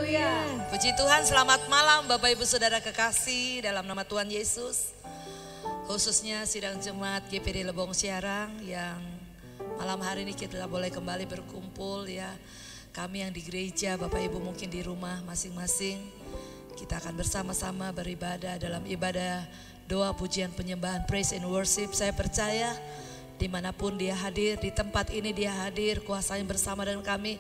Puji Tuhan, selamat malam Bapak Ibu Saudara kekasih dalam nama Tuhan Yesus. Khususnya sidang jemaat GPD Lebong Siarang yang malam hari ini kita boleh kembali berkumpul ya. Kami yang di gereja, Bapak Ibu mungkin di rumah masing-masing. Kita akan bersama-sama beribadah dalam ibadah doa pujian penyembahan praise and worship. Saya percaya dimanapun dia hadir, di tempat ini dia hadir, kuasanya bersama dengan kami.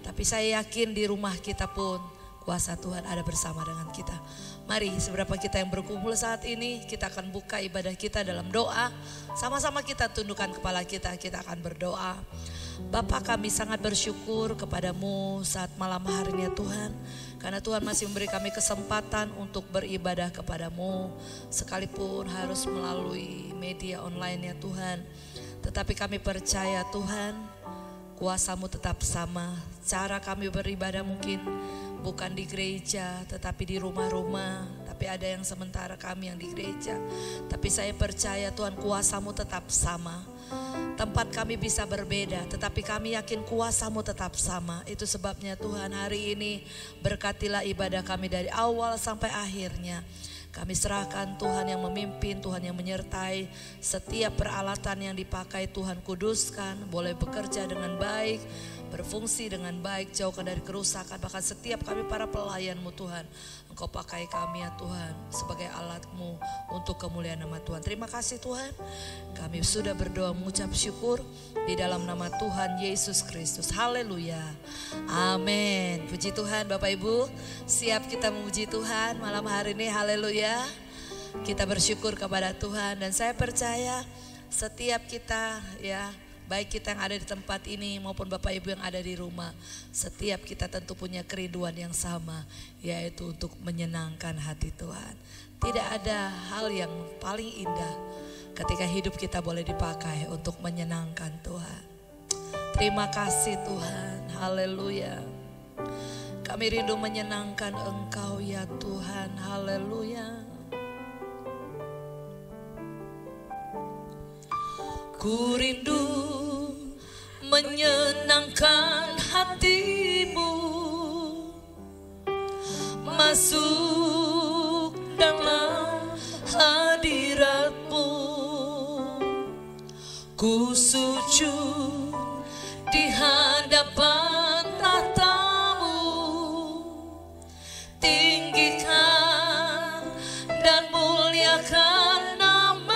Tapi saya yakin di rumah kita pun kuasa Tuhan ada bersama dengan kita. Mari seberapa kita yang berkumpul saat ini, kita akan buka ibadah kita dalam doa. Sama-sama kita tundukkan kepala kita akan berdoa. Bapa, kami sangat bersyukur kepadamu saat malam hari ini ya Tuhan. Karena Tuhan masih memberi kami kesempatan untuk beribadah kepadamu. Sekalipun harus melalui media online ya Tuhan. Tetapi kami percaya Tuhan, kuasamu tetap sama. Cara kami beribadah mungkin bukan di gereja tetapi di rumah-rumah. Tapi ada yang sementara kami yang di gereja. Tapi saya percaya Tuhan, kuasamu tetap sama. Tempat kami bisa berbeda tetapi kami yakin kuasamu tetap sama. Itu sebabnya Tuhan hari ini berkatilah ibadah kami dari awal sampai akhirnya. Kami serahkan Tuhan yang memimpin, Tuhan yang menyertai. Setiap peralatan yang dipakai Tuhan kuduskan, boleh bekerja dengan baik, berfungsi dengan baik, jauhkan dari kerusakan. Bahkan setiap kami para pelayan-Mu Tuhan, Engkau pakai kami ya Tuhan sebagai alat-Mu untuk kemuliaan nama Tuhan. Terima kasih Tuhan, kami sudah berdoa mengucap syukur di dalam nama Tuhan Yesus Kristus. Haleluya, amin. Puji Tuhan. Bapak Ibu, siap kita memuji Tuhan malam hari ini. Haleluya. Kita bersyukur kepada Tuhan dan saya percaya setiap kita ya, baik kita yang ada di tempat ini maupun Bapak Ibu yang ada di rumah, setiap kita tentu punya kerinduan yang sama, yaitu untuk menyenangkan hati Tuhan. Tidak ada hal yang paling indah ketika hidup kita boleh dipakai untuk menyenangkan Tuhan. Terima kasih Tuhan, haleluya. Kami rindu menyenangkan Engkau ya Tuhan, haleluya. Ku rindu menyenangkan hatimu, masuk dalam hadiratmu. Ku sujud di hadapan tahtamu, tinggikan dan muliakan namamu.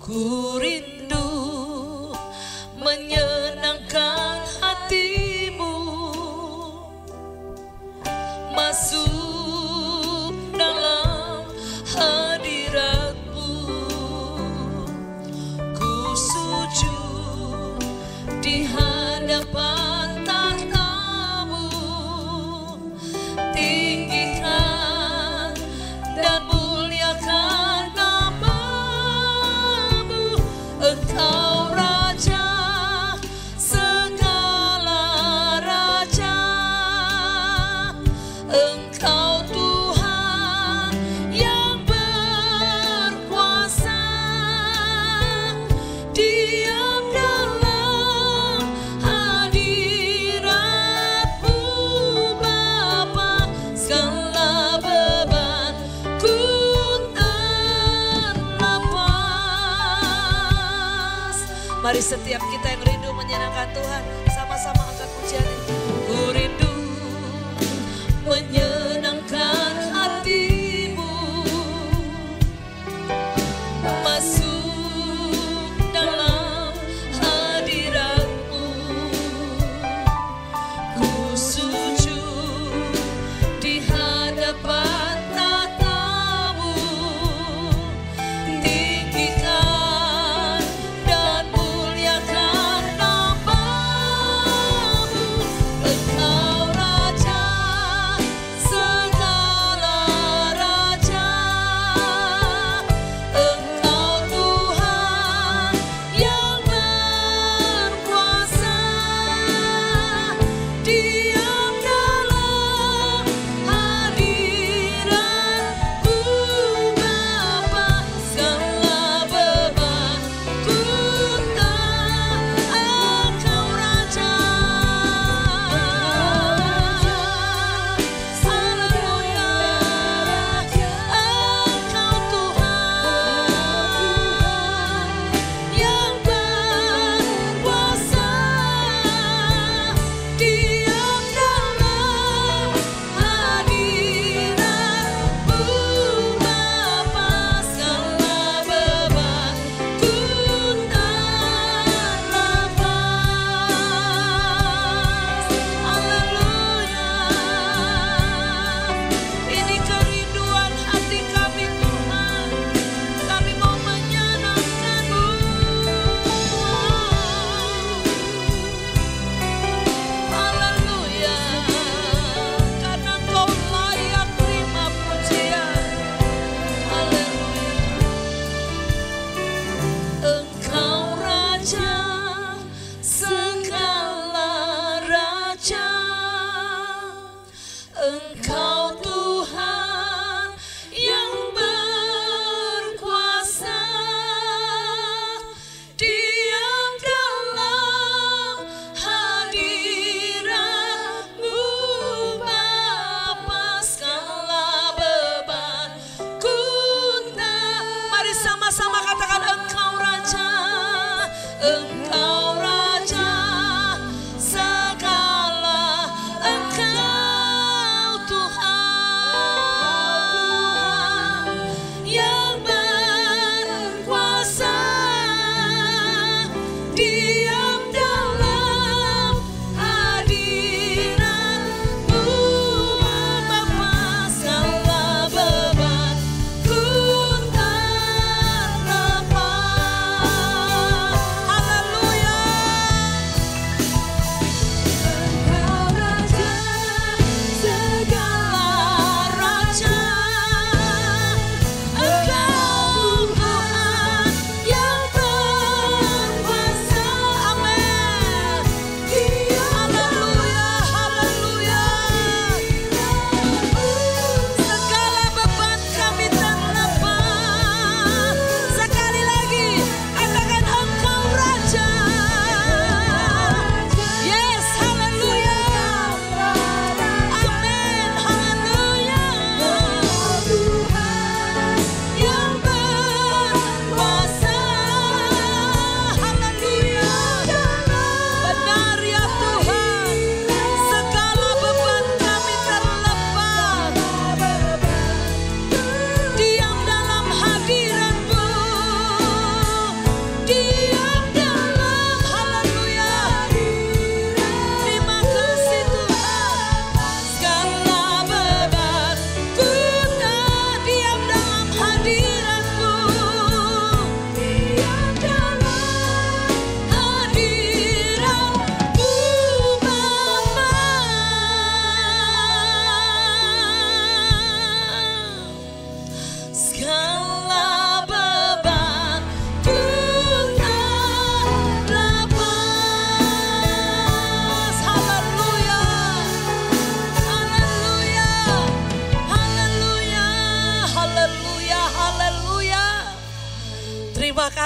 Ku rindu menyenangkan hatimu, masuk dalam hadiratmu. Ku sujud di hadapan tahtamu, tinggikan dan muliakan namamu. Engkau Raja segala raja, Engkau Tuhan yang berkuasa. Diam dalam hadirat-Mu Bapa, segala beban ku terlepas. Mari setiap kita yang rindu menyenangkan Tuhan, sama-sama angkat pujian ini. Ku rindu menyenangkan hatimu, masuk dalam hadirat-Mu. Ku sujud di hadapan tahtamu, tinggikan dan muliakan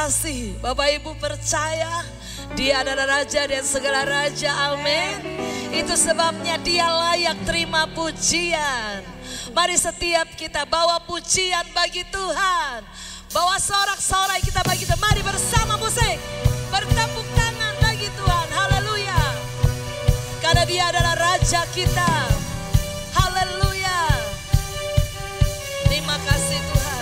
kasih. Bapak Ibu percaya Dia adalah Raja dan segala Raja, amin. Itu sebabnya Dia layak terima pujian. Mari setiap kita bawa pujian bagi Tuhan. Bawa sorak-sorai kita bagi Tuhan. Mari bersama musik bertepuk tangan bagi Tuhan, haleluya. Karena Dia adalah Raja kita, haleluya. Terima kasih Tuhan.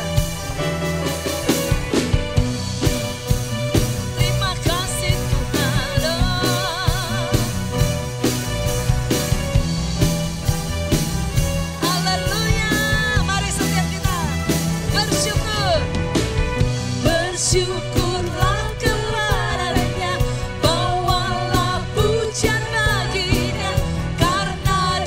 Syukurlah kepadanya, bawalah pujian baginya, karena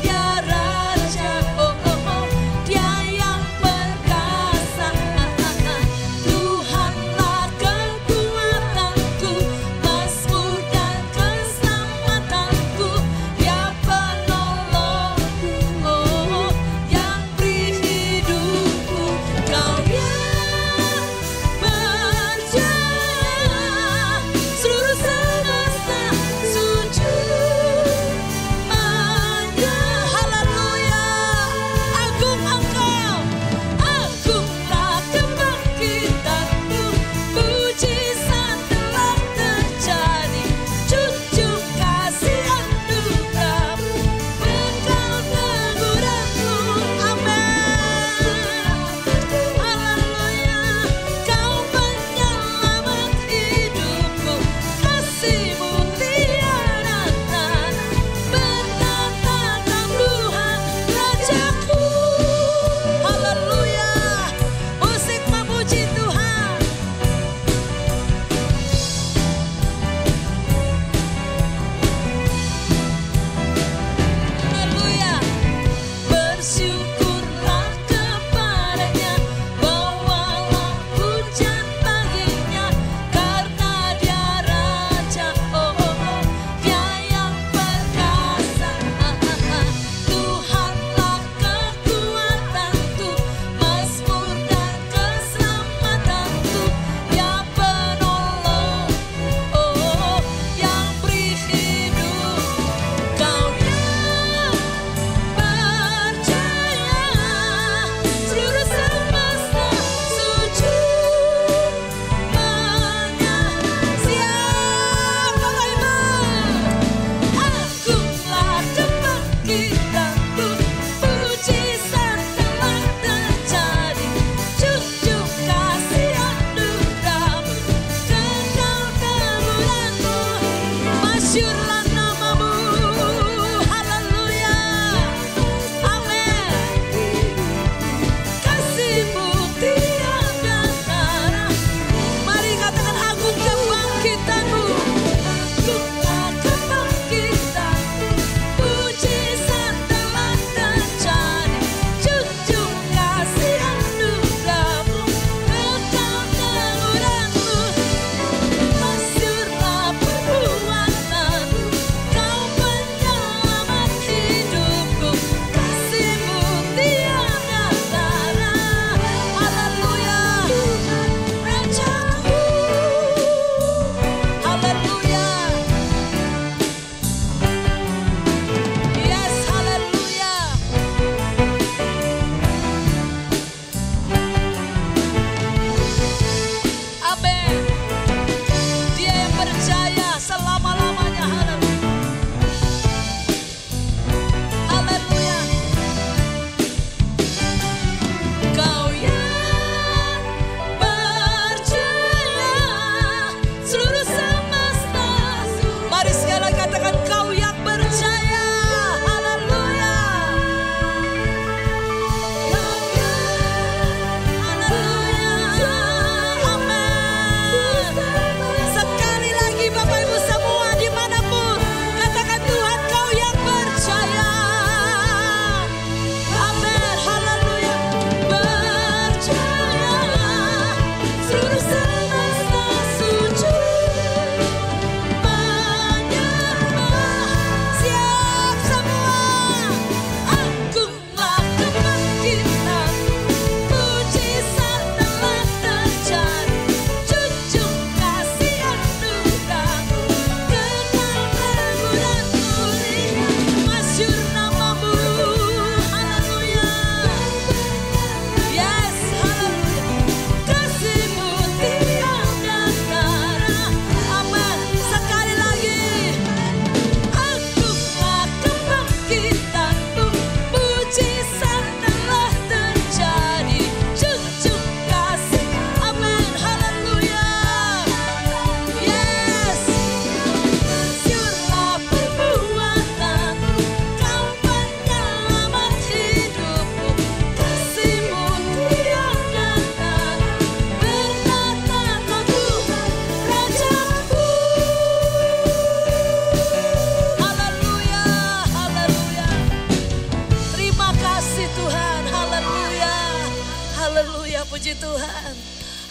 Tuhan.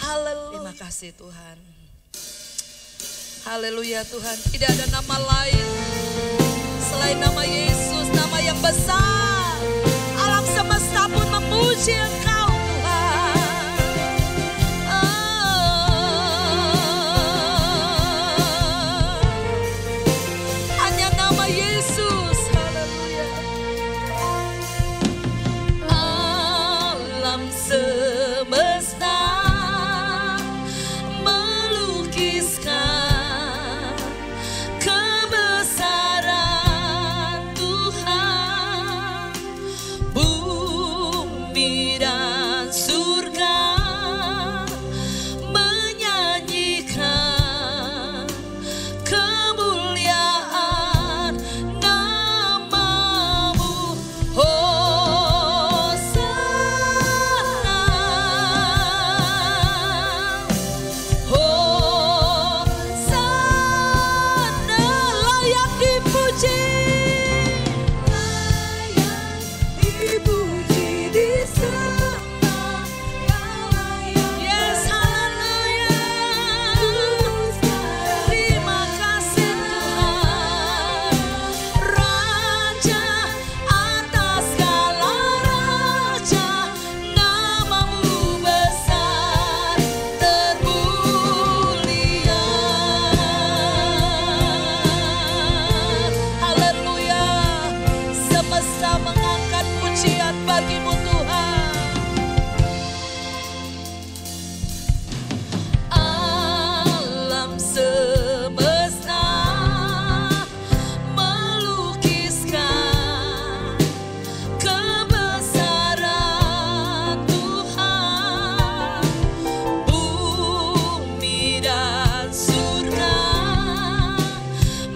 Haleluya. Terima kasih Tuhan. Haleluya Tuhan. Tidak ada nama lain selain nama Yesus, nama yang besar. Alam semesta pun memuji Engkau Tuhan. Hanya nama Yesus. Haleluya. Alam semesta melukiskan kebesaran Tuhan. Bumi dan surga menyanyikan kemuliaan nama-Mu. Hosana, Hosana, layak dipuji, disembah. Yes, haleluya. Terima kasih Tuhan. Raja atas segala raja, nama-Mu besar termulia. Haleluya. Semesta mengangkat pujian bagi-Mu Tuhan. Alam semesta melukiskan kebesaran Tuhan. Bumi dan surga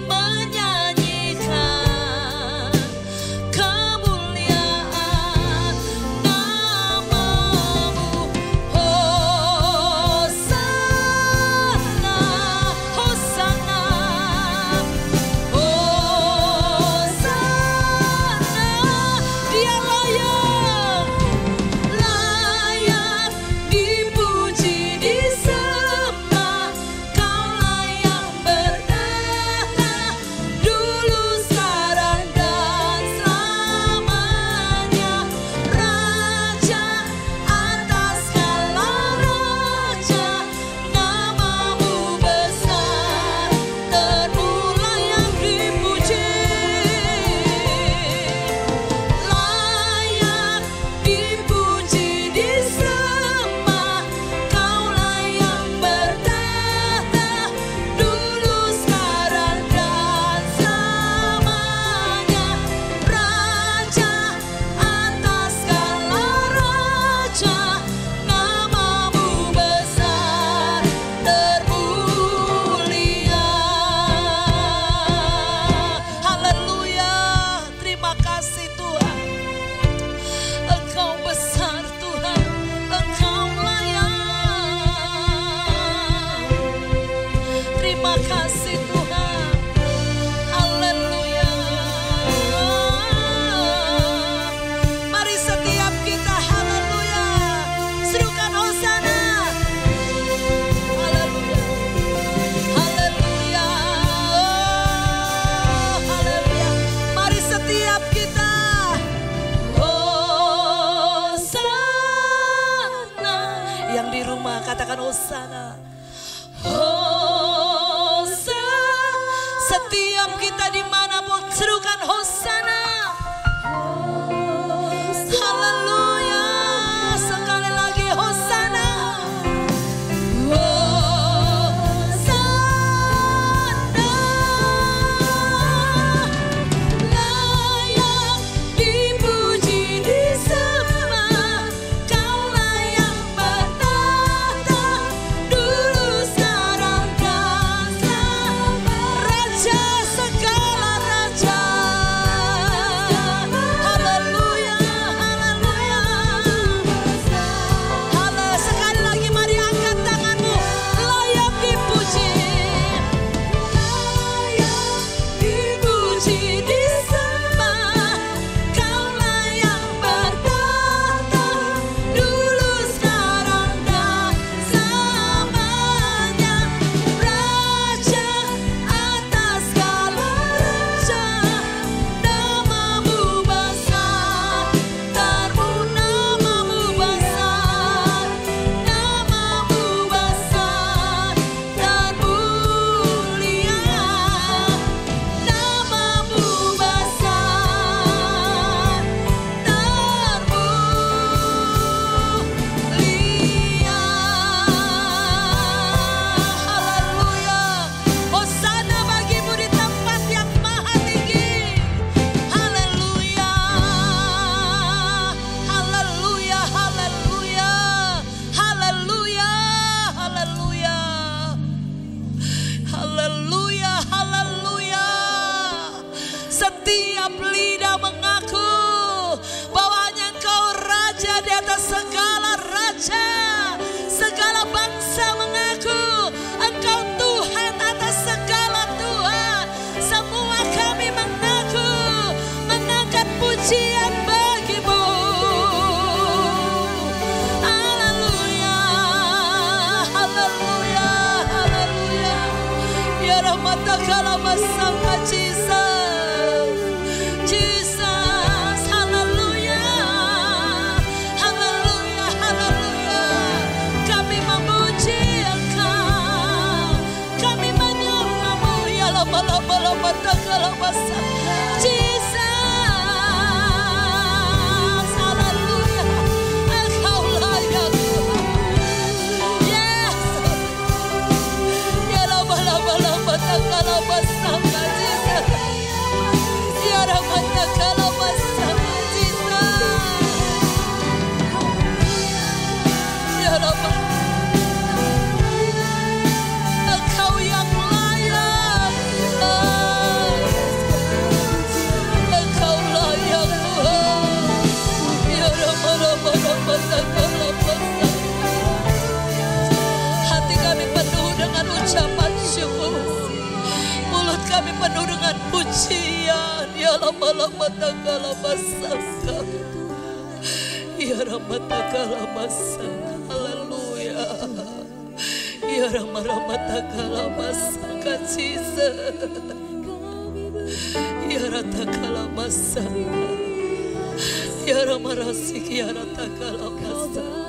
menyanyikan kemuliaan nama-Mu. Hosana, Hosana, Hosana. Dia layak, layak dipuji, disembah. Kau layak bertahta dulu, sekarang dan selamanya. Raja atas segala raja, nama-Mu besar termula yang dipuji. Layak dipuji, disembah. Kau layak bertahta dulu, sekarang dan selamanya. Raja atas segala raja, nama-Mu besar termulia. Haleluya. Terima kasih Tuhan. Engkau besar Tuhan, Engkau layak. Terima kasih Tuhan. Haleluya. Mari setiap kita haleluya serukan hosana. Haleluya. Haleluya. Haleluya. Mari setiap kita hosana. Yang di rumah katakan hosana. Hosana. Setiap kita dimanapun serukan hosana. Haleluya. Sekali lagi hosana. Hosana. Layak dipuji, disembah. Kau layak bertahta dulu, sekarang dan selamanya. Raja segala raja. Haleluya, haleluya. Haleluya. Sekali lagi mari angkat tanganmu. Layak dipuji. Layak dipuji, disembah. Kau layak bertahta dulu, sekarang dan Setiap lidah mengaku bahwa hanya Engkau Raja di atas segala raja. Segala bangsa mengaku Engkau Tuhan atas segala Tuhan. Semua kami mengaku mengangkat pujian bagi-Mu. Haleluya, haleluya, haleluya. Ya rahmata kalama sangka Jesus, Jesus, haleluya, haleluya, haleluya. Kami memuji Engkau, kami menyembah-Mu. Ya lama-lama kalama sangka Jesus, haleluya. Engkau layak Tuhan. Yes. Ya lama-lama kalama sangka Jesus. Ya rahmata kalama sangka Jesus. Ya lama. Engkau yang layak Tuhan. Engkau layak Tuhan. Ya rahmata kalama sangka. Hati kami penuh dengan ucapan syukur, mulut kami penuh dengan pujian. Ya lama-lama kalama sangka. Ya rahmata kalama sangka. Haleluya. Ya rahmata kalama sangka Jesus. Ya rata kalama sangka. Ya ramarasik ya rata kalama sangka.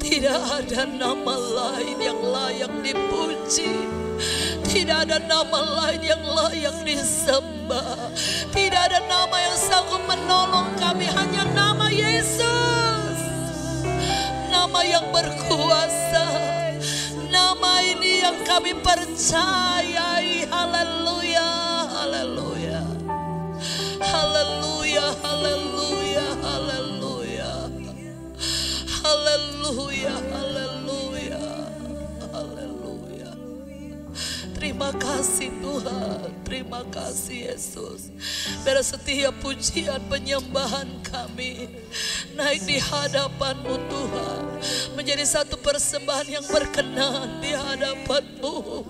Tidak ada nama lain yang layak dipuji. Tidak ada nama lain yang layak disembah. Tidak ada nama yang sanggup menolong kami, hanya nama Yesus. Nama yang berkuasa. Nama ini yang kami percayai. Haleluya, haleluya. Haleluya, haleluya, haleluya. Haleluya, haleluya, haleluya. Terima kasih Tuhan, terima kasih Yesus. Biar setiap pujian penyembahan kami naik di hadapan-Mu Tuhan, menjadi satu persembahan yang berkenan di hadapan-Mu.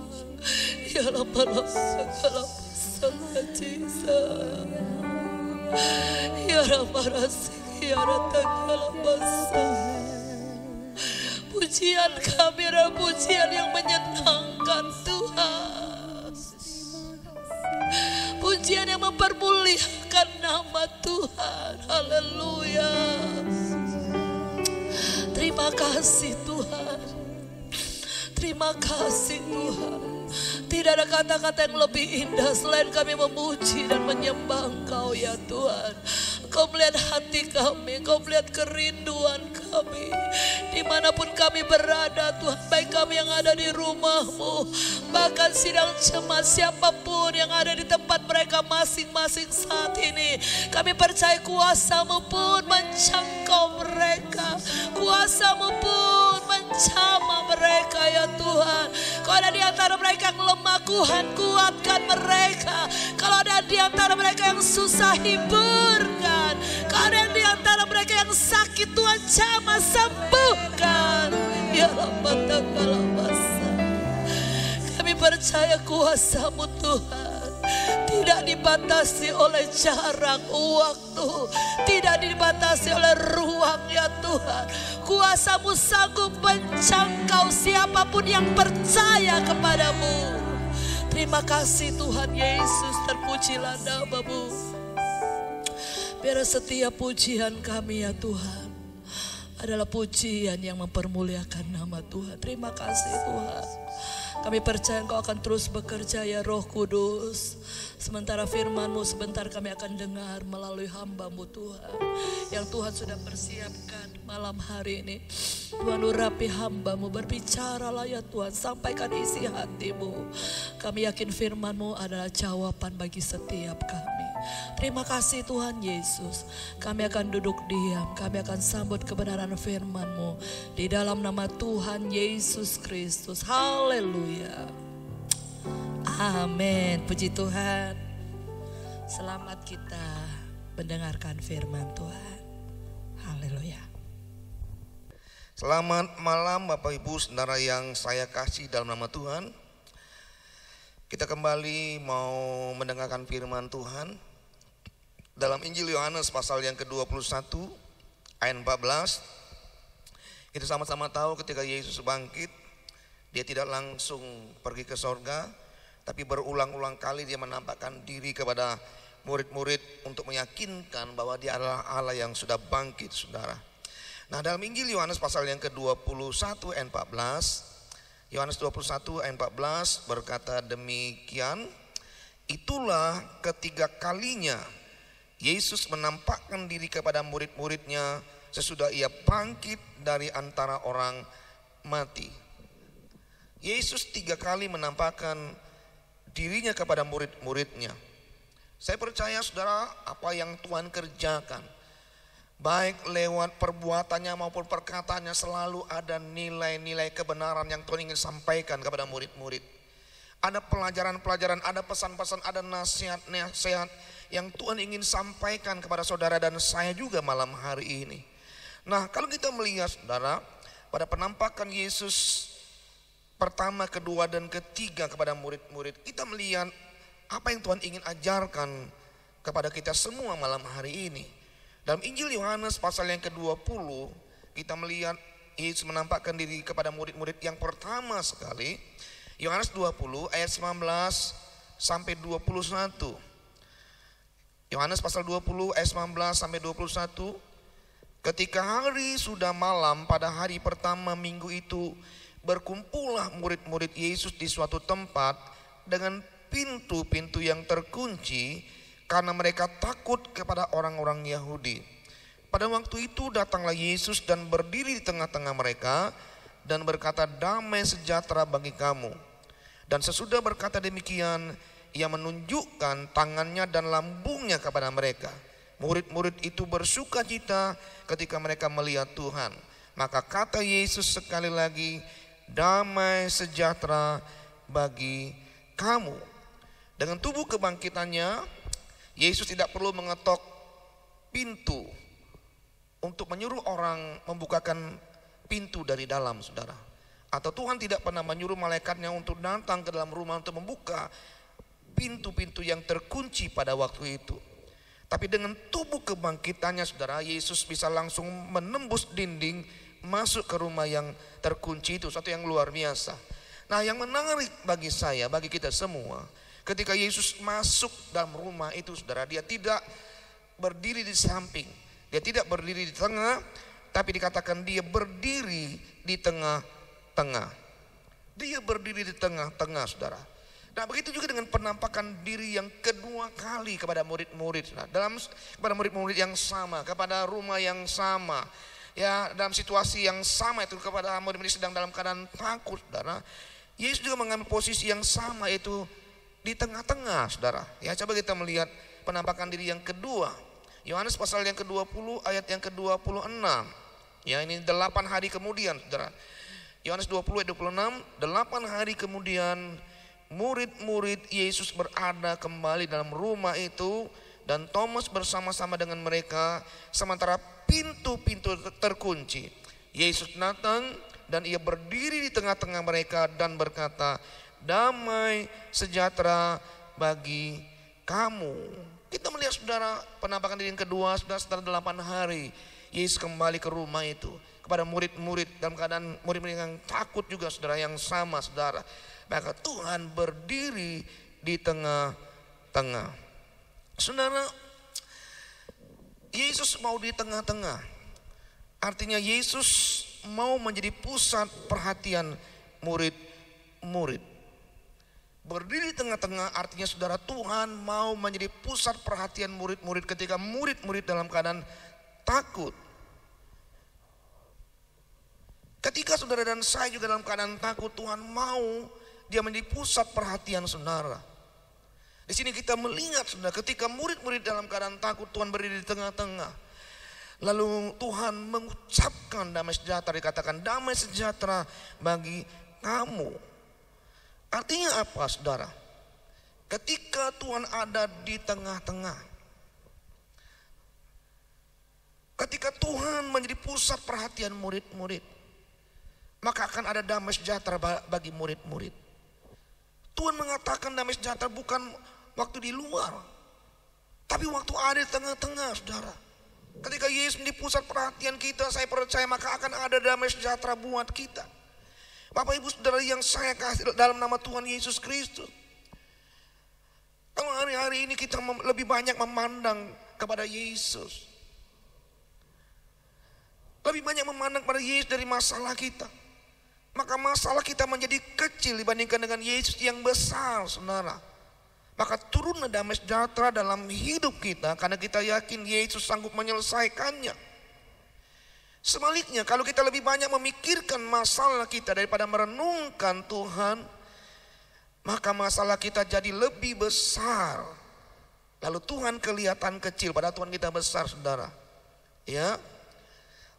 Ya Rabbana segala masalah Jesus. Ya Rabbana ya Rabbana masalah. Pujian kami adalah pujian yang menyenangkan Tuhan. Pujian yang mempermuliakan nama Tuhan. Haleluya. Terima kasih Tuhan. Terima kasih Tuhan. Tidak ada kata-kata yang lebih indah selain kami memuji dan menyembah Engkau ya Tuhan. Engkau melihat hati kami, Engkau melihat kerinduan kami. Dimanapun kami berada Tuhan, baik kami yang ada di rumah-Mu, bahkan sidang jemaat siapapun yang ada di tempat mereka masing-masing saat ini. Kami percaya kuasa-Mu pun menjangkau mereka, kuasa-Mu pun menjamah mereka ya Tuhan. Kalau ada di antara mereka yang lemah, Tuhan kuatkan mereka. Kalau ada di antara mereka yang susah, hiburkan. Kalau ada di antara mereka yang sakit, Tuhan jamah sembuhkan. Ya Rabbana kalabasa. Kami percaya kuasa-Mu Tuhan tidak dibatasi oleh jarak waktu, tidak dibatasi oleh ruang ya Tuhan. Kuasa-Mu sanggup menjangkau siapapun yang percaya kepadamu. Terima kasih Tuhan Yesus, terpujilah nama-Mu. Biar setiap pujian kami ya Tuhan adalah pujian yang mempermuliakan nama Tuhan. Terima kasih Tuhan. Kami percaya Engkau akan terus bekerja ya Roh Kudus. Sementara firman-Mu sebentar kami akan dengar melalui hamba-Mu Tuhan, yang Tuhan sudah persiapkan malam hari ini. Tuhan urapi hamba-Mu, berbicaralah ya Tuhan, sampaikan isi hati-Mu. Kami yakin firman-Mu adalah jawaban bagi setiap kami. Terima kasih Tuhan Yesus. Kami akan duduk diam, kami akan sambut kebenaran firman-Mu di dalam nama Tuhan Yesus Kristus. Haleluya. Amin. Puji Tuhan. Selamat kita mendengarkan firman Tuhan. Haleluya. Selamat malam Bapak Ibu Saudara yang saya kasih dalam nama Tuhan. Kita kembali mau mendengarkan firman Tuhan dalam Injil Yohanes pasal yang ke-21 ayat 14. Kita sama-sama tahu ketika Yesus bangkit, dia tidak langsung pergi ke sorga, tapi berulang-ulang kali dia menampakkan diri kepada murid-murid untuk meyakinkan bahwa dia adalah Allah yang sudah bangkit, saudara. Nah, dalam Injil Yohanes pasal yang ke-21 ayat 14, Yohanes 21 ayat 14 berkata demikian, itulah ketiga kalinya Yesus menampakkan diri kepada murid-muridnya sesudah ia bangkit dari antara orang mati. Yesus 3 kali menampakkan dirinya kepada murid-muridnya. Saya percaya saudara, apa yang Tuhan kerjakan, baik lewat perbuatannya maupun perkataannya, selalu ada nilai-nilai kebenaran yang Tuhan ingin sampaikan kepada murid-murid. Ada pelajaran-pelajaran, ada pesan-pesan, ada nasihat-nasihat yang Tuhan ingin sampaikan kepada saudara dan saya juga malam hari ini. Nah, kalau kita melihat saudara, pada penampakan Yesus pertama, kedua, dan ketiga kepada murid-murid, kita melihat apa yang Tuhan ingin ajarkan kepada kita semua malam hari ini. Dalam Injil Yohanes pasal yang ke-20, kita melihat Yesus menampakkan diri kepada murid-murid yang pertama sekali. Yohanes 20 ayat 19 sampai 21. Yohanes pasal 20 ayat 19 sampai 21. Ketika hari sudah malam pada hari pertama minggu itu, berkumpullah murid-murid Yesus di suatu tempat dengan pintu-pintu yang terkunci, karena mereka takut kepada orang-orang Yahudi. Pada waktu itu datanglah Yesus dan berdiri di tengah-tengah mereka dan berkata, damai sejahtera bagi kamu. Dan sesudah berkata demikian, ia menunjukkan tangannya dan lambungnya kepada mereka. Murid-murid itu bersuka cita ketika mereka melihat Tuhan. Maka kata Yesus sekali lagi, damai sejahtera bagi kamu. Dengan tubuh kebangkitannya, Yesus tidak perlu mengetok pintu untuk menyuruh orang membukakan pintu dari dalam, saudara. Atau Tuhan tidak pernah menyuruh malaikatnya untuk datang ke dalam rumah untuk membuka pintu-pintu yang terkunci pada waktu itu. Tapi dengan tubuh kebangkitannya, saudara, Yesus bisa langsung menembus dinding masuk ke rumah yang terkunci itu, satu yang luar biasa. Nah, yang menarik bagi saya, bagi kita semua, ketika Yesus masuk dalam rumah itu, saudara, dia tidak berdiri di samping, dia tidak berdiri di tengah, tapi dikatakan dia berdiri di tengah-tengah. Dia berdiri di tengah-tengah, saudara. Nah, begitu juga dengan penampakan diri yang kedua kali kepada murid-murid. Nah, kepada murid-murid yang sama, kepada rumah yang sama, ya, dalam situasi yang sama itu, kepada murid-murid sedang dalam keadaan takut, saudara. Yesus juga mengambil posisi yang sama, itu di tengah-tengah, saudara. Ya, coba kita melihat penampakan diri yang kedua. Yohanes pasal yang ke-20 ayat yang ke-26. Ya, ini 8 hari kemudian, saudara. Yohanes 20 ayat 26, 8 hari kemudian murid-murid Yesus berada kembali dalam rumah itu, dan Thomas bersama-sama dengan mereka sementara pintu-pintu terkunci. Yesus datang dan ia berdiri di tengah-tengah mereka dan berkata, damai sejahtera bagi kamu. Kita melihat, saudara, penampakan diri yang kedua, saudara, setelah 8 hari Yesus kembali ke rumah itu kepada murid-murid dalam keadaan murid-murid yang takut juga, saudara, yang sama, saudara. Maka Tuhan berdiri di tengah-tengah. Saudara, Yesus mau di tengah-tengah. Artinya Yesus mau menjadi pusat perhatian murid-murid. Berdiri di tengah-tengah artinya, saudara, Tuhan mau menjadi pusat perhatian murid-murid ketika murid-murid dalam keadaan takut. Ketika saudara dan saya juga dalam keadaan takut, Tuhan mau dia menjadi pusat perhatian saudara. Di sini kita melihat, saudara, ketika murid-murid dalam keadaan takut, Tuhan berdiri di tengah-tengah. Lalu Tuhan mengucapkan damai sejahtera, dikatakan damai sejahtera bagi kamu. Artinya apa, saudara? Ketika Tuhan ada di tengah-tengah, ketika Tuhan menjadi pusat perhatian murid-murid, maka akan ada damai sejahtera bagi murid-murid. Tuhan mengatakan damai sejahtera bukan waktu di luar, tapi waktu ada di tengah-tengah, saudara. Ketika Yesus menjadi pusat perhatian kita, saya percaya maka akan ada damai sejahtera buat kita. Bapak Ibu Saudara yang saya kasih dalam nama Tuhan Yesus Kristus, kalau hari-hari ini kita lebih banyak memandang kepada Yesus, lebih banyak memandang pada Yesus dari masalah kita, maka masalah kita menjadi kecil dibandingkan dengan Yesus yang besar, saudara. Maka turunlah damai sejahtera dalam hidup kita karena kita yakin Yesus sanggup menyelesaikannya. Sebaliknya, kalau kita lebih banyak memikirkan masalah kita daripada merenungkan Tuhan, maka masalah kita jadi lebih besar. Lalu Tuhan kelihatan kecil, padahal Tuhan kita besar, saudara. Ya.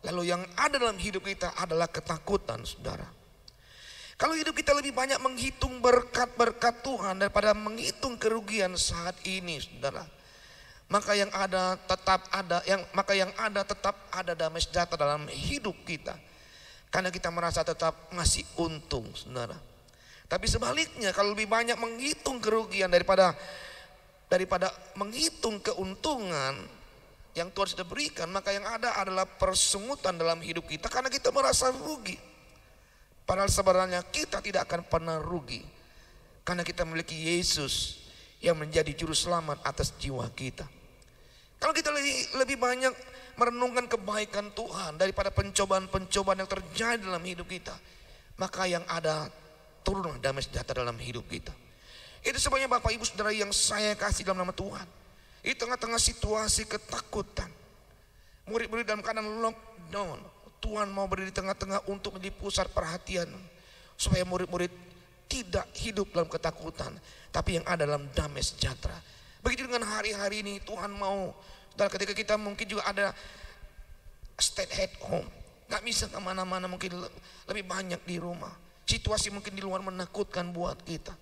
Lalu yang ada dalam hidup kita adalah ketakutan, saudara. Kalau hidup kita lebih banyak menghitung berkat-berkat Tuhan daripada menghitung kerugian saat ini, saudara, maka yang ada tetap ada damai sejahtera dalam hidup kita. Karena kita merasa tetap ngasih untung, saudara. Tapi sebaliknya, kalau lebih banyak menghitung kerugian daripada menghitung keuntungan yang Tuhan sudah berikan, maka yang ada adalah persungutan dalam hidup kita karena kita merasa rugi. Padahal sebenarnya kita tidak akan pernah rugi karena kita memiliki Yesus yang menjadi juru selamat atas jiwa kita. Kalau kita lebih banyak merenungkan kebaikan Tuhan daripada pencobaan-pencobaan yang terjadi dalam hidup kita, maka yang ada turunlah damai sejahtera dalam hidup kita. Itu sebabnya Bapak Ibu Saudara yang saya kasih dalam nama Tuhan, di tengah-tengah situasi ketakutan, murid-murid dalam keadaan lockdown, Tuhan mau berdiri di tengah-tengah untuk menjadi pusat perhatian, supaya murid-murid tidak hidup dalam ketakutan, tapi yang ada dalam damai sejahtera. Begitu dengan hari-hari ini Tuhan mau, saudara, ketika kita mungkin juga ada stay at home, gak bisa kemana-mana, mungkin lebih banyak di rumah, situasi mungkin di luar menakutkan buat kita,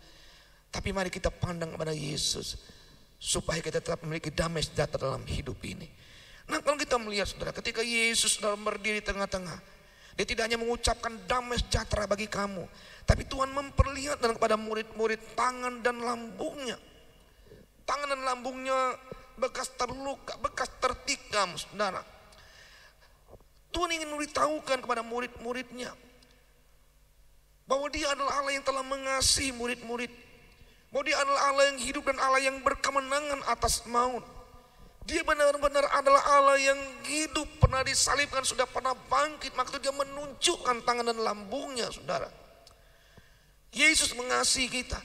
tapi mari kita pandang kepada Yesus supaya kita tetap memiliki damai sejahtera dalam hidup ini. Nah, kalau kita melihat, saudara, ketika Yesus dalam berdiri di tengah-tengah, Dia tidak hanya mengucapkan damai sejahtera bagi kamu, tapi Tuhan memperlihatkan kepada murid-murid tangan dan lambungnya. Tangan dan lambungnya bekas terluka, bekas tertikam, saudara. Tuhan ingin memberitahukan kepada murid-muridnya bahwa Dia adalah Allah yang telah mengasihi murid-murid, bahwa Dia adalah Allah yang hidup dan Allah yang berkemenangan atas maut. Dia benar-benar adalah Allah yang hidup, pernah disalibkan, sudah pernah bangkit. Maka Dia menunjukkan tangan dan lambungnya, saudara. Yesus mengasihi kita.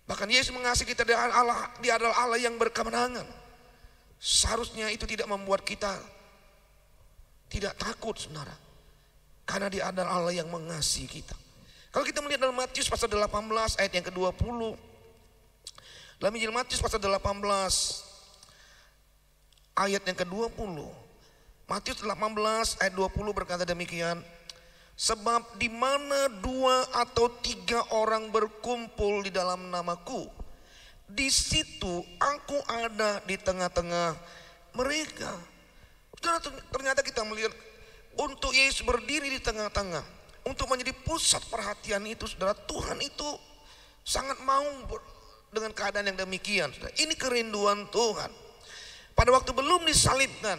Bahkan Yesus mengasihi kita, Dia adalah Allah yang berkemenangan. Seharusnya itu tidak membuat kita tidak takut, saudara, karena Dia adalah Allah yang mengasihi kita. Kalau kita melihat dalam Matius pasal 18 ayat yang ke-20, dalam Injil Matius pasal 18 ayat yang ke-20, Matius 18 ayat 20 berkata demikian, sebab di mana 2 atau 3 orang berkumpul di dalam namaku, di situ aku ada di tengah-tengah mereka. Ternyata kita melihat untuk Yesus berdiri di tengah-tengah, untuk menjadi pusat perhatian itu, saudara, Tuhan itu sangat mau dengan keadaan yang demikian, saudara. Ini kerinduan Tuhan. Pada waktu belum disalibkan,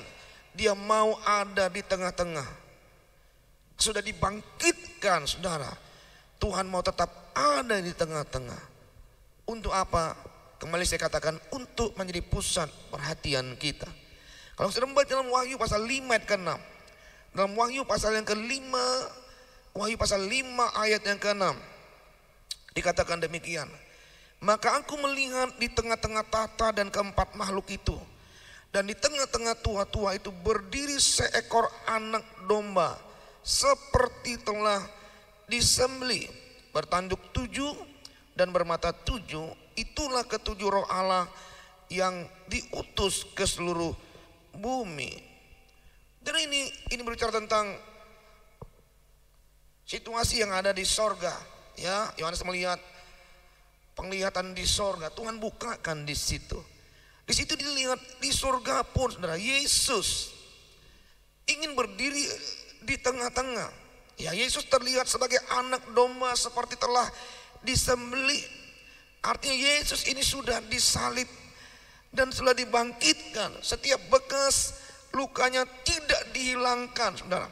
Dia mau ada di tengah-tengah. Sudah dibangkitkan, saudara, Tuhan mau tetap ada di tengah-tengah. Untuk apa? Kembali saya katakan, untuk menjadi pusat perhatian kita. Kalau kita membaca dalam Wahyu pasal 5 ayat ke-6, dalam Wahyu pasal yang ke-5, Wahyu pasal 5 ayat yang ke-6, dikatakan demikian, maka aku melihat di tengah-tengah tahta dan keempat makhluk itu, dan di tengah-tengah tua-tua itu berdiri seekor anak domba, seperti telah disembelih, bertanduk 7 dan bermata 7. Itulah ketujuh roh Allah yang diutus ke seluruh bumi. Dan ini berbicara tentang situasi yang ada di sorga. Ya, Yohanes melihat penglihatan di sorga. Tuhan bukakan di situ. Di situ dilihat di sorga pun, saudara, Yesus ingin berdiri di tengah-tengah. Ya, Yesus terlihat sebagai anak domba seperti telah disembelih. Artinya Yesus ini sudah disalib dan sudah dibangkitkan. Setiap bekas lukanya tidak dihilangkan, saudara.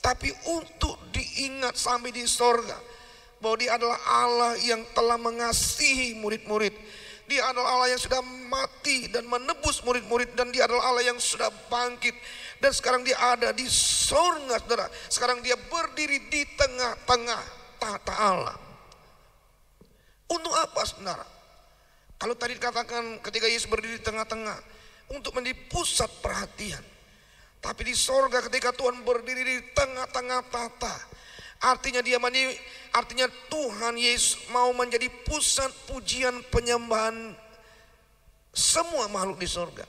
Tapi untuk diingat sampai di sorga bahwa Dia adalah Allah yang telah mengasihi murid-murid. Dia adalah Allah yang sudah mati dan menebus murid-murid, dan Dia adalah Allah yang sudah bangkit. Dan sekarang Dia ada di sorga, saudara. Sekarang Dia berdiri di tengah-tengah tahta Allah. Untuk apa, saudara? Kalau tadi dikatakan ketika Yesus berdiri di tengah-tengah, untuk menjadi pusat perhatian. Tapi di sorga ketika Tuhan berdiri di tengah-tengah tahta, artinya Tuhan Yesus mau menjadi pusat pujian penyembahan semua makhluk di sorga.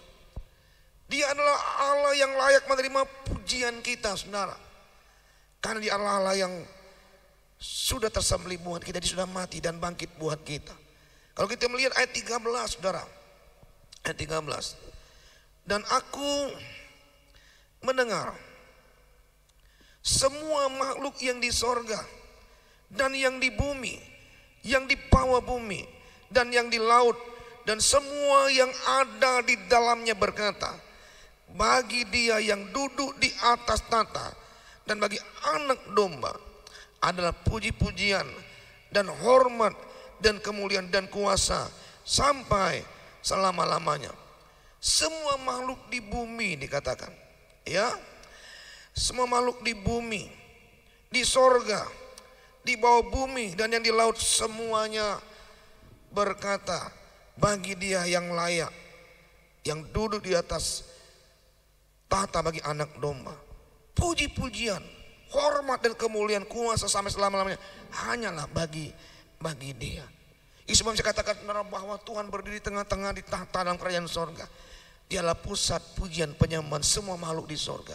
Dia adalah Allah yang layak menerima pujian kita, saudara. Karena Dia adalah Allah yang sudah tersembelih buat kita, Dia sudah mati dan bangkit buat kita. Kalau kita melihat ayat 13, saudara, ayat 13. Dan aku mendengar semua makhluk yang di sorga dan yang di bumi, yang di bawah bumi, dan yang di laut, dan semua yang ada di dalamnya berkata, bagi Dia yang duduk di atas tahta dan bagi anak domba adalah puji-pujian dan hormat dan kemuliaan dan kuasa sampai selama-lamanya. Semua makhluk di bumi dikatakan, ya, semua makhluk di bumi, di sorga, di bawah bumi, dan yang di laut, semuanya berkata, bagi Dia yang layak, yang duduk di atas tahta bagi anak domba, puji-pujian, hormat dan kemuliaan, kuasa sampai selama-lamanya hanyalah bagi Dia. Itu sebab saya katakan bahwa Tuhan berdiri tengah-tengah di tahta dalam kerajaan sorga. Dialah pusat pujian penyembahan semua makhluk di sorga.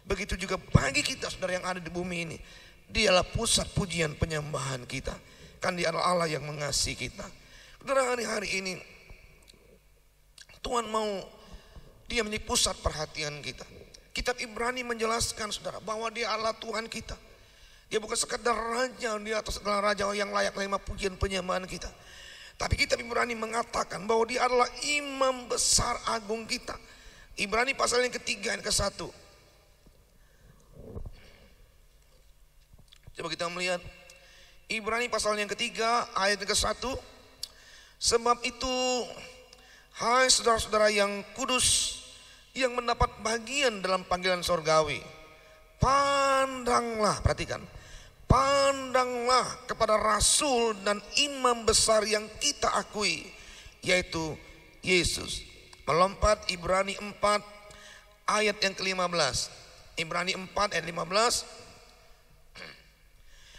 Begitu juga bagi kita, saudara, yang ada di bumi ini. Dialah pusat pujian penyembahan kita. Kan Dia adalah Allah yang mengasihi kita. Saudara, hari-hari ini Tuhan mau Dia menjadi pusat perhatian kita. Kitab Ibrani menjelaskan, saudara, bahwa Dia adalah Tuhan kita. Dia bukan sekadar raja, Dia atas segala raja yang layak menerima pujian penyembahan kita. Tapi kitab Ibrani mengatakan bahwa Dia adalah imam besar agung kita. Ibrani pasal yang ketiga, yang ke-1. Coba kita melihat Ibrani pasal yang ketiga, ayat yang ke-1. Sebab itu, hai saudara-saudara yang kudus, yang mendapat bagian dalam panggilan sorgawi, pandanglah, perhatikan, pandanglah kepada rasul dan imam besar yang kita akui, yaitu Yesus. Melompat Ibrani 4 ayat yang ke-15. Ibrani 4 ayat 15.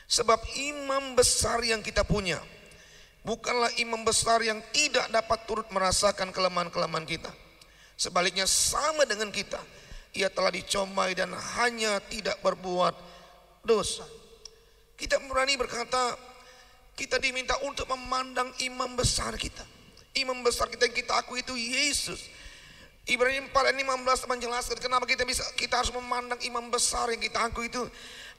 Sebab imam besar yang kita punya bukanlah imam besar yang tidak dapat turut merasakan kelemahan-kelemahan kita. Sebaliknya sama dengan kita, Ia telah dicomai dan hanya tidak berbuat dosa. Kita berani berkata, kita diminta untuk memandang imam besar kita. Imam besar kita yang kita akui itu Yesus. Ibrani 4 ayat 15 menjelaskan kenapa kita harus memandang imam besar yang kita akui itu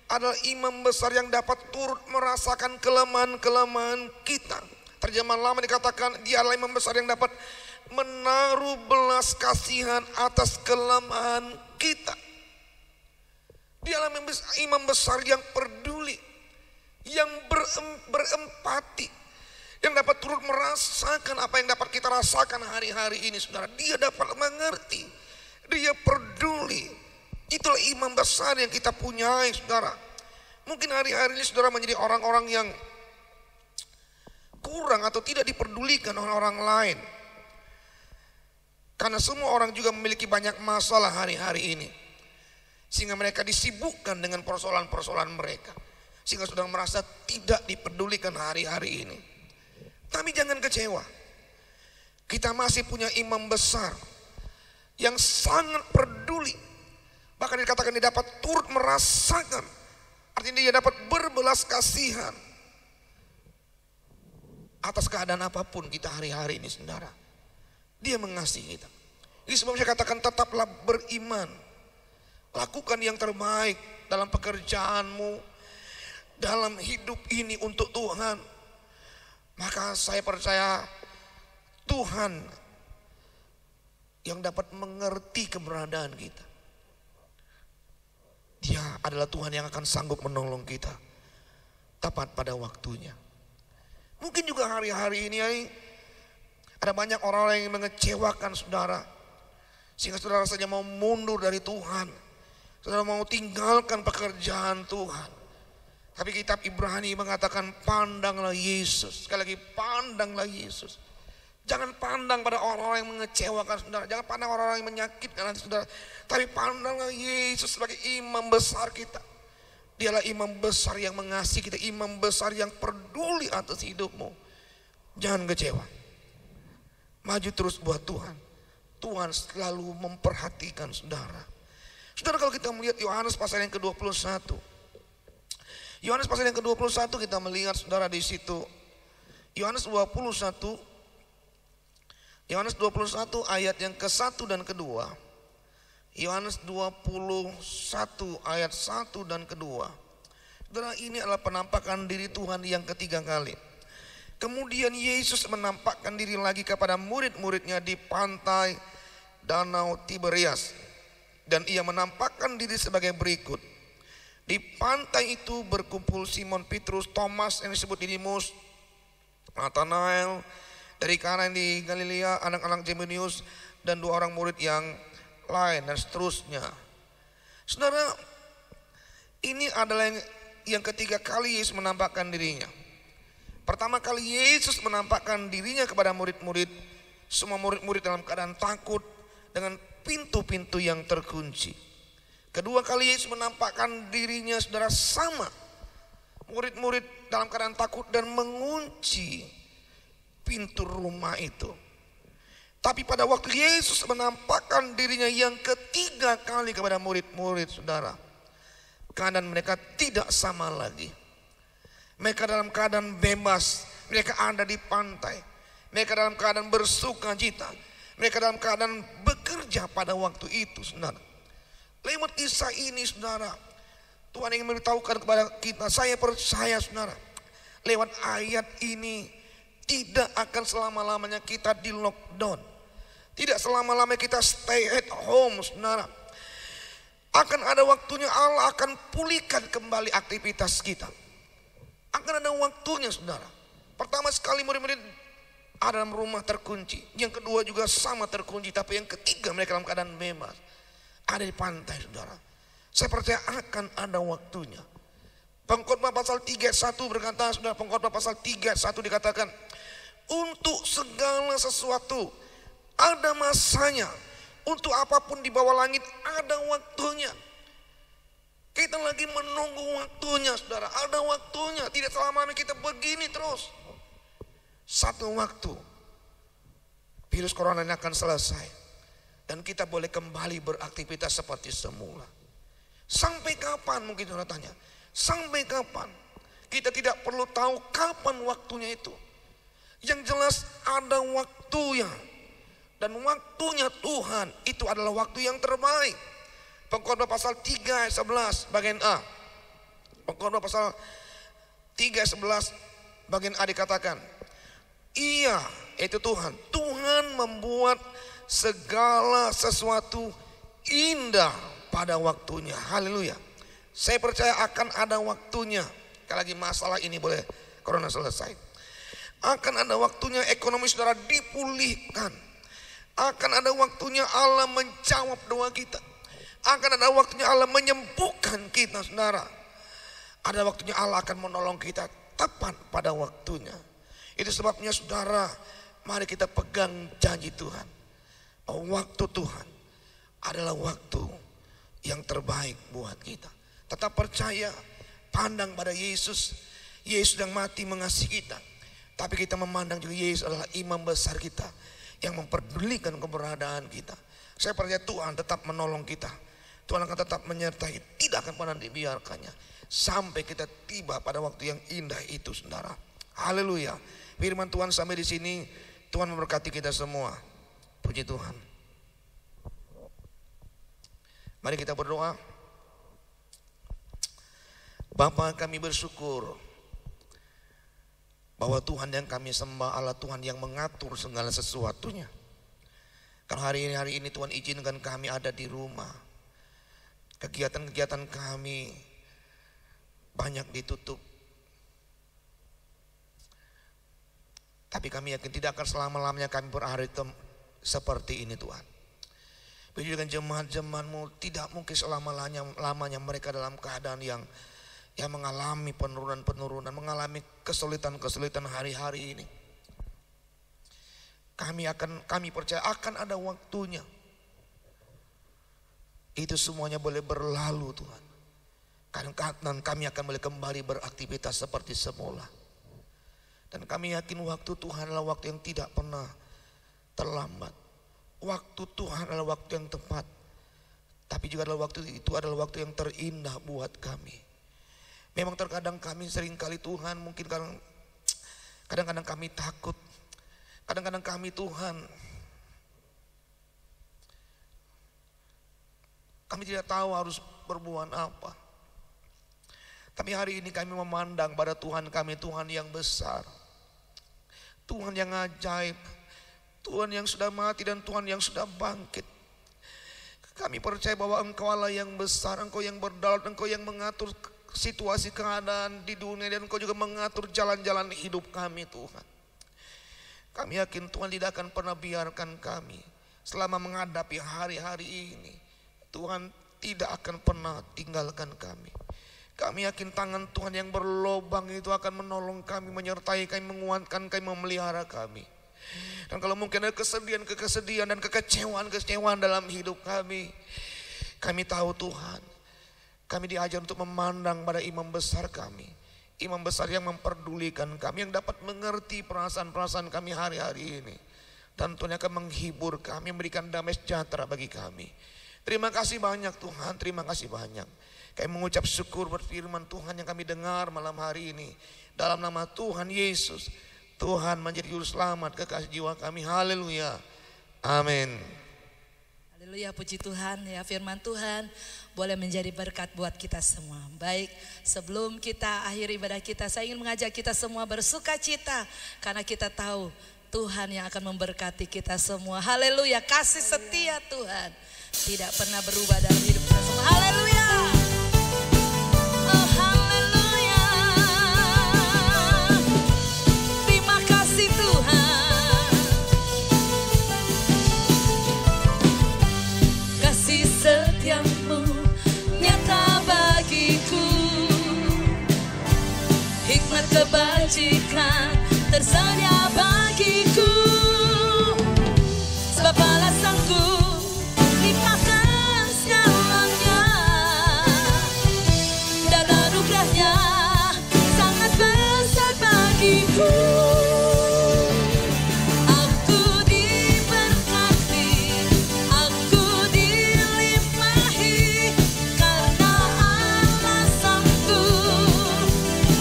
adalah imam besar yang dapat turut merasakan kelemahan-kelemahan kita. Terjemahan lama dikatakan Dia adalah imam besar yang dapat menaruh belas kasihan atas kelemahan kita. Dia adalah imam besar yang peduli, yang berempati, yang dapat turut merasakan apa yang dapat kita rasakan hari-hari ini, saudara. Dia dapat mengerti, Dia peduli. Itulah imam besar yang kita punyai, saudara. Mungkin hari-hari ini saudara menjadi orang-orang yang kurang atau tidak diperdulikan oleh orang lain. Karena semua orang juga memiliki banyak masalah hari-hari ini, sehingga mereka disibukkan dengan persoalan-persoalan mereka, sehingga sudah merasa tidak dipedulikan hari-hari ini. Tapi jangan kecewa, kita masih punya imam besar yang sangat peduli. Bahkan dikatakan Dia dapat turut merasakan, artinya Dia dapat berbelas kasihan atas keadaan apapun kita hari-hari ini saudara. Dia mengasihi kita. Ini sebab saya katakan tetaplah beriman. Lakukan yang terbaik dalam pekerjaanmu, dalam hidup ini untuk Tuhan. Maka saya percaya Tuhan yang dapat mengerti keberadaan kita. Dia adalah Tuhan yang akan sanggup menolong kita tepat pada waktunya. Mungkin juga hari-hari ini ada banyak orang yang mengecewakan saudara, sehingga saudara saja mau mundur dari Tuhan, saudara mau tinggalkan pekerjaan Tuhan. Tapi kitab Ibrani mengatakan pandanglah Yesus. Sekali lagi, pandanglah Yesus. Jangan pandang pada orang-orang yang mengecewakan saudara, jangan pandang orang-orang yang menyakitkan hati saudara, tapi pandanglah Yesus sebagai imam besar kita. Dialah imam besar yang mengasihi kita, imam besar yang peduli atas hidupmu. Jangan kecewa. Maju terus buat Tuhan. Tuhan selalu memperhatikan saudara. Saudara, kalau kita melihat Yohanes pasal yang ke-21. Yohanes pasal yang ke-21 kita melihat saudara di situ. Yohanes 21 ayat yang ke-1 dan kedua. Yohanes 21 ayat 1 dan kedua. Saudara, ini adalah penampakan diri Tuhan yang ketiga kali. Kemudian Yesus menampakkan diri lagi kepada murid-muridnya di pantai Danau Tiberias. Dan ia menampakkan diri sebagai berikut. Di pantai itu berkumpul Simon Petrus, Thomas yang disebut Didimus, Nathanael dari Kana di Galilea, anak-anak Zebedeus, dan 2 orang murid yang lain, dan seterusnya. Saudara, ini adalah yang ketiga kali Yesus menampakkan dirinya. Pertama kali Yesus menampakkan dirinya kepada murid-murid, semua murid-murid dalam keadaan takut dengan pintu-pintu yang terkunci. Kedua kali Yesus menampakkan dirinya saudara sama, murid-murid dalam keadaan takut dan mengunci pintu rumah itu. Tapi pada waktu Yesus menampakkan dirinya yang ketiga kali kepada murid-murid saudara, keadaan mereka tidak sama lagi. Mereka dalam keadaan bebas, mereka ada di pantai, mereka dalam keadaan bersuka cita, mereka dalam keadaan bekerja pada waktu itu saudara. Lewat kisah ini saudara, Tuhan ingin memberitahukan kepada kita, saya percaya saudara, lewat ayat ini tidak akan selama-lamanya kita di lockdown, tidak selama-lamanya kita stay at home saudara. Akan ada waktunya Allah akan pulihkan kembali aktivitas kita. Akan ada waktunya saudara. Pertama sekali murid-murid ada dalam rumah terkunci, yang kedua juga sama terkunci, tapi yang ketiga mereka dalam keadaan bebas, ada di pantai saudara. Saya percaya akan ada waktunya. Pengkhotbah pasal 3 ayat 1 berkata saudara, Pengkhotbah pasal 3 ayat 1 dikatakan, untuk segala sesuatu ada masanya, untuk apapun di bawah langit ada waktunya. Kita lagi menunggu waktunya saudara, ada waktunya, tidak selama-lamanya kita begini terus. Satu waktu virus corona ini akan selesai dan kita boleh kembali beraktivitas seperti semula. Sampai kapan mungkin saudara tanya? Sampai kapan? Kita tidak perlu tahu kapan waktunya itu. Yang jelas ada waktunya. Dan waktunya Tuhan itu adalah waktu yang terbaik. Pengkhotbah pasal 3 ayat 11 bagian A. Pengkhotbah pasal 3 ayat 11 bagian A dikatakan, Ia, itu Tuhan, Tuhan membuat segala sesuatu indah pada waktunya. Haleluya. Saya percaya akan ada waktunya. Sekali lagi masalah ini boleh corona selesai. Akan ada waktunya ekonomi saudara dipulihkan. Akan ada waktunya Allah menjawab doa kita. Akan ada waktunya Allah menyembuhkan kita saudara. Ada waktunya Allah akan menolong kita tepat pada waktunya. Itu sebabnya saudara, mari kita pegang janji Tuhan. Waktu Tuhan adalah waktu yang terbaik buat kita. Tetap percaya, pandang pada Yesus. Yesus yang mati mengasihi kita. Tapi kita memandang juga Yesus adalah imam besar kita yang memperdulikan keberadaan kita. Saya percaya Tuhan tetap menolong kita. Tuhan akan tetap menyertai, tidak akan pernah dibiarkannya sampai kita tiba pada waktu yang indah itu saudara. Haleluya. firman Tuhan sampai di sini. Tuhan memberkati kita semua. Puji Tuhan. Mari kita berdoa. Bapa, kami bersyukur bahwa Tuhan yang kami sembah adalah Tuhan yang mengatur segala sesuatunya. Karena hari ini Tuhan izinkan kami ada di rumah. Kegiatan-kegiatan kami banyak ditutup. Tapi kami yakin tidak akan selama-lamanya kami berada seperti ini Tuhan. Begitu dengan jemaat-jemaat-Mu, tidak mungkin selama-lamanya mereka dalam keadaan yang mengalami penurunan-penurunan, mengalami kesulitan-kesulitan hari-hari ini. Kami percaya akan ada waktunya. Itu semuanya boleh berlalu Tuhan. Kadang-kadang kami akan boleh kembali beraktivitas seperti semula. Dan kami yakin waktu Tuhan adalah waktu yang tidak pernah terlambat. Waktu Tuhan adalah waktu yang tepat. Tapi juga adalah waktu itu adalah waktu yang terindah buat kami. Memang terkadang kami seringkali Tuhan mungkin kadang-kadang kami takut. Kadang-kadang kami Tuhan, kami tidak tahu harus berbuat apa. Tapi hari ini kami memandang pada Tuhan kami, Tuhan yang besar, Tuhan yang ajaib, Tuhan yang sudah mati dan Tuhan yang sudah bangkit. Kami percaya bahwa Engkau Allah yang besar, Engkau yang berdaulat, Engkau yang mengatur situasi keadaan di dunia, dan Engkau juga mengatur jalan-jalan hidup kami Tuhan. Kami yakin Tuhan tidak akan pernah biarkan kami selama menghadapi hari-hari ini. Tuhan tidak akan pernah tinggalkan kami. Kami yakin tangan Tuhan yang berlobang itu akan menolong kami, menyertai kami, menguatkan kami, memelihara kami. Dan kalau mungkin ada kesedihan dan kekecewaan dalam hidup kami, kami tahu Tuhan, kami diajar untuk memandang pada imam besar kami. Imam besar yang memperdulikan kami, yang dapat mengerti perasaan-perasaan kami hari-hari ini. Dan Tuhan akan menghibur kami, memberikan damai sejahtera bagi kami. Terima kasih banyak Tuhan, terima kasih banyak. Kami mengucap syukur berfirman Tuhan yang kami dengar malam hari ini. Dalam nama Tuhan Yesus, Tuhan menjadi juru selamat kekasih jiwa kami. Haleluya, amin. Haleluya, puji Tuhan ya, firman Tuhan boleh menjadi berkat buat kita semua. Baik, sebelum kita akhiri ibadah kita, saya ingin mengajak kita semua bersuka cita karena kita tahu Tuhan yang akan memberkati kita semua. Haleluya, kasih setia Tuhan tidak pernah berubah dalam hidup kita semua. Haleluya. Oh, haleluya. Terima kasih Tuhan. Kasih setiamu nyata bagiku, hikmat kebajikan tersedia bagiku, sebab alasanku limpahkan segalanya, dan anugerahnya sangat besar bagiku. Aku diberkati, aku dilimpahi, karena alasanku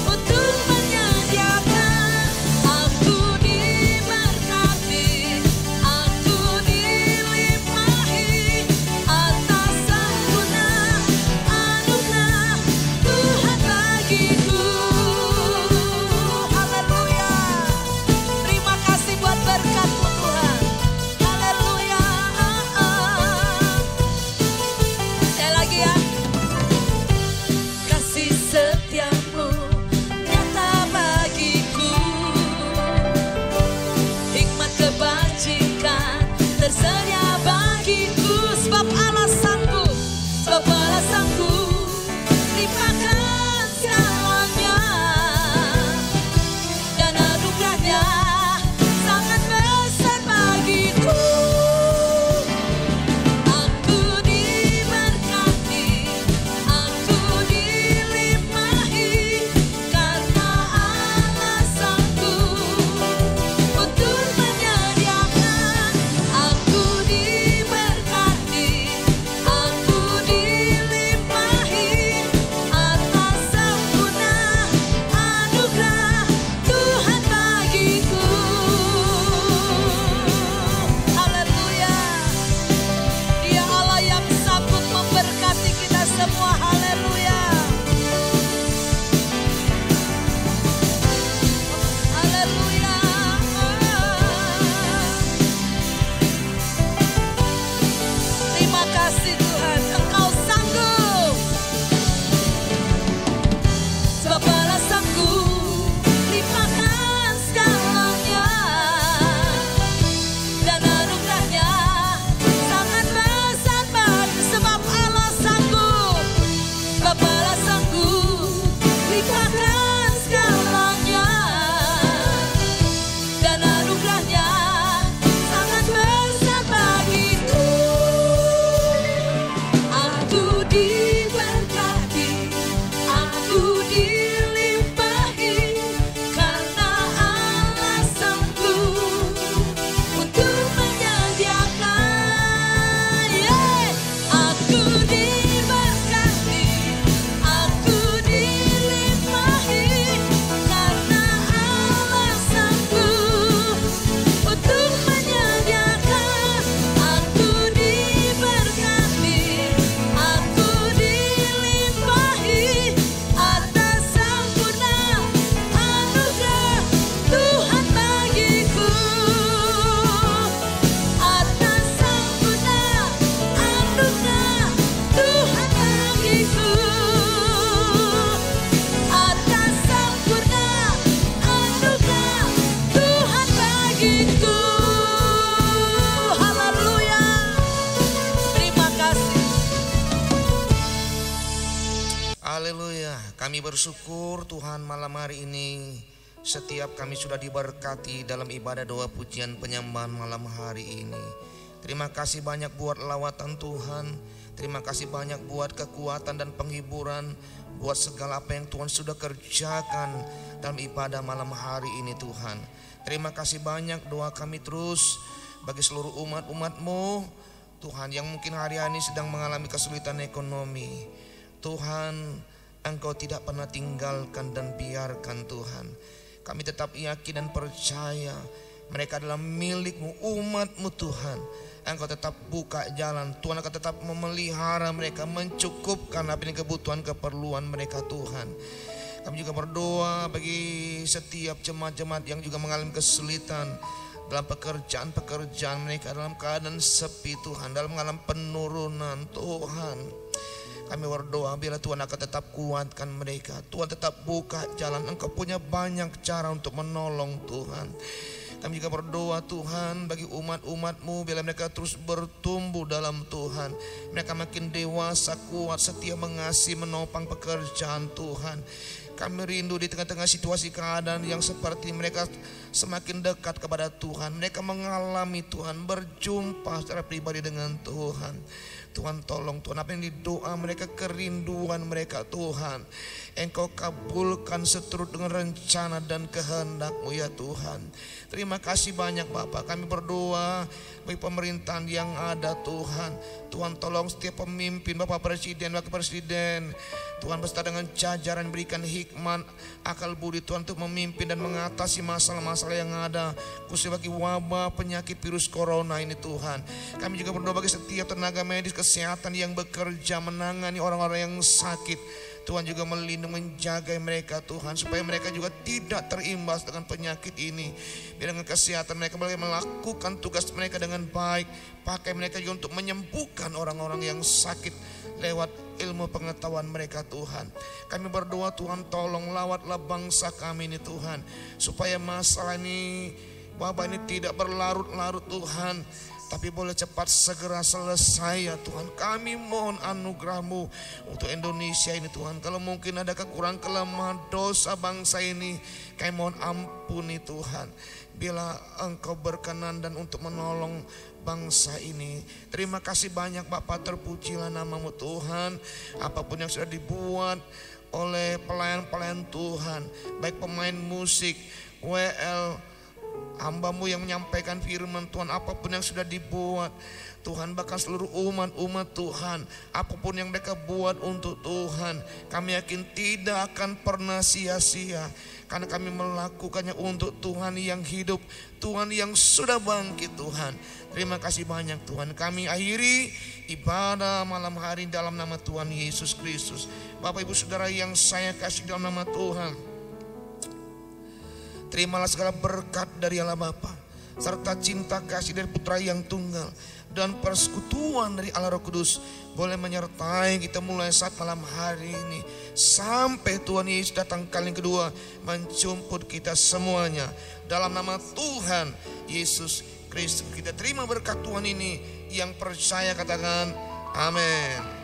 untuk menyediakan. Aku diberkati, Kami bersyukur Tuhan malam hari ini setiap kami sudah diberkati dalam ibadah doa pujian penyembahan malam hari ini. Terima kasih banyak buat lawatan Tuhan. Terima kasih banyak buat kekuatan dan penghiburan, buat segala apa yang Tuhan sudah kerjakan dalam ibadah malam hari ini Tuhan. Terima kasih banyak, doa kami terus bagi seluruh umat-umat-Mu Tuhan yang mungkin hari ini sedang mengalami kesulitan ekonomi. Tuhan, Engkau tidak pernah tinggalkan dan biarkan Tuhan. Kami tetap yakin dan percaya mereka adalah milik-Mu, umat-Mu Tuhan. Engkau tetap buka jalan, Tuhan akan tetap memelihara mereka, mencukupkan apa yang kebutuhan keperluan mereka Tuhan. Kami juga berdoa bagi setiap jemaat-jemaat yang juga mengalami kesulitan dalam pekerjaan mereka, dalam keadaan sepi Tuhan, dalam mengalami penurunan Tuhan. Kami berdoa bila Tuhan akan tetap kuatkan mereka, Tuhan tetap buka jalan. Engkau punya banyak cara untuk menolong Tuhan. Kami juga berdoa Tuhan bagi umat-umat-Mu bila mereka terus bertumbuh dalam Tuhan. Mereka makin dewasa, kuat, setia, mengasihi, menopang pekerjaan Tuhan. Kami rindu di tengah-tengah situasi keadaan yang seperti mereka semakin dekat kepada Tuhan. Mereka mengalami Tuhan, berjumpa secara pribadi dengan Tuhan. Tuhan tolong Tuhan, apa yang didoa mereka, kerinduan mereka Tuhan, Engkau kabulkan seturut dengan rencana dan kehendak-Mu ya Tuhan. Terima kasih banyak Bapak. Kami berdoa bagi pemerintahan yang ada Tuhan. Tuhan tolong setiap pemimpin, Bapak Presiden, Wakil Presiden, Tuhan beserta dengan jajaran berikan hikmat, akal budi Tuhan untuk memimpin dan mengatasi masalah-masalah yang ada, khususnya bagi wabah penyakit virus corona ini Tuhan. Kami juga berdoa bagi setiap tenaga medis kesehatan yang bekerja menangani orang-orang yang sakit. Tuhan juga melindungi, menjaga mereka Tuhan, supaya mereka juga tidak terimbas dengan penyakit ini. Biar dengan kesehatan mereka boleh melakukan tugas mereka dengan baik. Pakai mereka juga untuk menyembuhkan orang-orang yang sakit lewat ilmu pengetahuan mereka Tuhan. Kami berdoa Tuhan, tolong lawatlah bangsa kami ini Tuhan, supaya masalah ini, wabah ini tidak berlarut-larut Tuhan, tapi boleh cepat segera selesai ya Tuhan. Kami mohon anugerah-Mu untuk Indonesia ini Tuhan. Kalau mungkin ada kekurangan, kelemahan, dosa bangsa ini, kami mohon ampuni Tuhan. Bila Engkau berkenan dan untuk menolong bangsa ini. Terima kasih banyak Bapak, terpujilah nama-Mu Tuhan. Apapun yang sudah dibuat oleh pelayan-pelayan Tuhan, baik pemain musik, WL, hamba-Mu yang menyampaikan firman Tuhan, apapun yang sudah dibuat Tuhan, bahkan seluruh umat-umat Tuhan, apapun yang mereka buat untuk Tuhan, kami yakin tidak akan pernah sia-sia, karena kami melakukannya untuk Tuhan yang hidup, Tuhan yang sudah bangkit Tuhan. Terima kasih banyak Tuhan. Kami akhiri ibadah malam hari dalam nama Tuhan Yesus Kristus. Bapak Ibu Saudara yang saya kasih dalam nama Tuhan, terimalah segala berkat dari Allah Bapa, serta cinta kasih dari Putra yang tunggal, dan persekutuan dari Allah Roh Kudus boleh menyertai kita mulai saat malam hari ini sampai Tuhan Yesus datang kali kedua menjemput kita semuanya. Dalam nama Tuhan Yesus Kristus kita terima berkat Tuhan ini. Yang percaya katakan amin.